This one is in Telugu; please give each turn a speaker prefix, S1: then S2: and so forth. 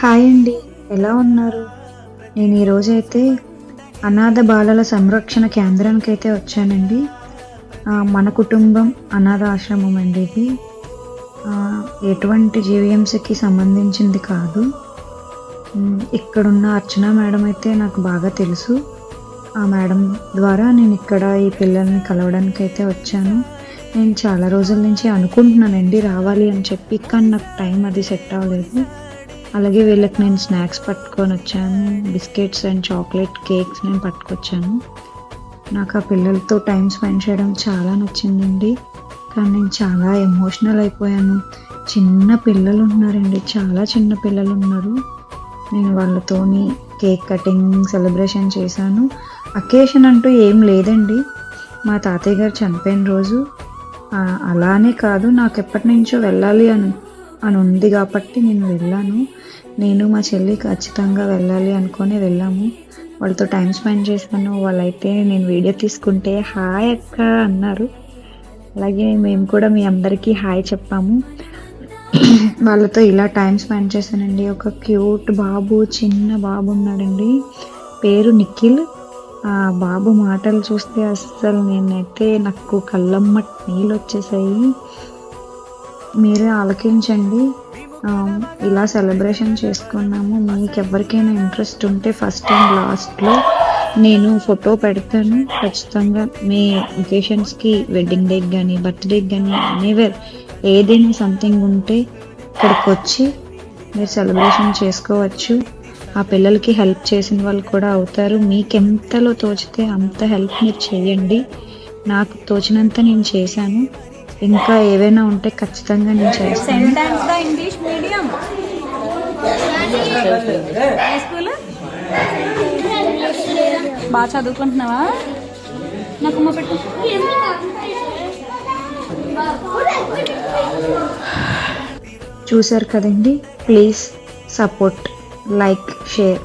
S1: హాయ్ అండి, ఎలా ఉన్నారు? నేను ఈరోజైతే అనాథ బాలల సంరక్షణ కేంద్రానికైతే వచ్చానండి. మన కుటుంబం అనాథ ఆశ్రమం అండి ఇది. ఎటువంటి జీవీఎంసీకి సంబంధించింది కాదు. ఇక్కడున్న అర్చన మేడం అయితే నాకు బాగా తెలుసు. ఆ మేడం ద్వారా నేను ఇక్కడ ఈ పిల్లల్ని కలవడానికైతే వచ్చాను. నేను చాలా రోజుల నుంచి అనుకుంటున్నానండి రావాలి అని చెప్పి, కానీ నాకు టైం అది సెట్ అవ్వలేదు. అలాగే వీళ్ళకి నేను స్నాక్స్ పట్టుకొని వచ్చాను, బిస్కెట్స్ అండ్ చాక్లెట్ కేక్స్ నేను పట్టుకొచ్చాను. నాకు ఆ పిల్లలతో టైం స్పెండ్ చేయడం చాలా నచ్చిందండి. కానీ నేను చాలా ఎమోషనల్ అయిపోయాను. చిన్న పిల్లలు ఉన్నారండి, చాలా చిన్న పిల్లలు ఉన్నారు. నేను వాళ్ళతోని కేక్ కటింగ్ సెలబ్రేషన్ చేశాను. అకేషన్ అంటూ ఏం లేదండి, మా తాతయ్య గారు చనిపోయిన రోజు. అలానే కాదు, నాకు ఎప్పటి నుంచో వెళ్ళాలి అని ఉంది కాబట్టి నేను వెళ్ళాను. నేను మా చెల్లి ఖచ్చితంగా వెళ్ళాలి అనుకొని వెళ్ళాము. వాళ్ళతో టైం స్పెండ్ చేశాను. వాళ్ళైతే నేను వీడియో తీసుకుంటే హాయ్ అక్క అన్నారు. అలాగే మేము కూడా మీ అందరికీ హాయ్ చెప్పాము. వాళ్ళతో ఇలా టైం స్పెండ్ చేశానండి. ఒక క్యూట్ బాబు, చిన్న బాబు ఉన్నాడండి, పేరు నిఖిల్. ఆ బాబు మాటలు చూస్తే అస్సలు నాకు కళ్ళమ్మట నీళ్ళు వచ్చేసాయి. మీరే ఆలకించండి. ఇలా సెలబ్రేషన్ చేసుకున్నాము. మీకు ఎవరికైనా ఇంట్రెస్ట్ ఉంటే ఫస్ట్ అండ్ లాస్ట్లో నేను ఫోటో పెడతాను. ఖచ్చితంగా మీ ఒకేషన్స్కి, వెడ్డింగ్ డేకి కానీ, బర్త్డేకి కానీ, ఎనీవేర్ ఏదైనా సంథింగ్ ఉంటే ఇక్కడికి వచ్చి మీరు సెలబ్రేషన్ చేసుకోవచ్చు. ఆ పిల్లలకి హెల్ప్ చేసిన వాళ్ళు కూడా అవుతారు. మీకు ఎంతలో తోచితే అంత హెల్ప్ మీరు చేయండి. నాకు తోచినంత నేను చేశాను. ఇంకా ఏవైనా ఉంటే ఖచ్చితంగా నేను చేస్తాను.
S2: ఇంగ్లీష్ మీడియం స్కూల్ బాగా చదువుకుంటున్నావా? నాకు అమ్మ పెట్టు.
S1: చూశారు కదండి, ప్లీజ్ సపోర్ట్, లైక్, షేర్.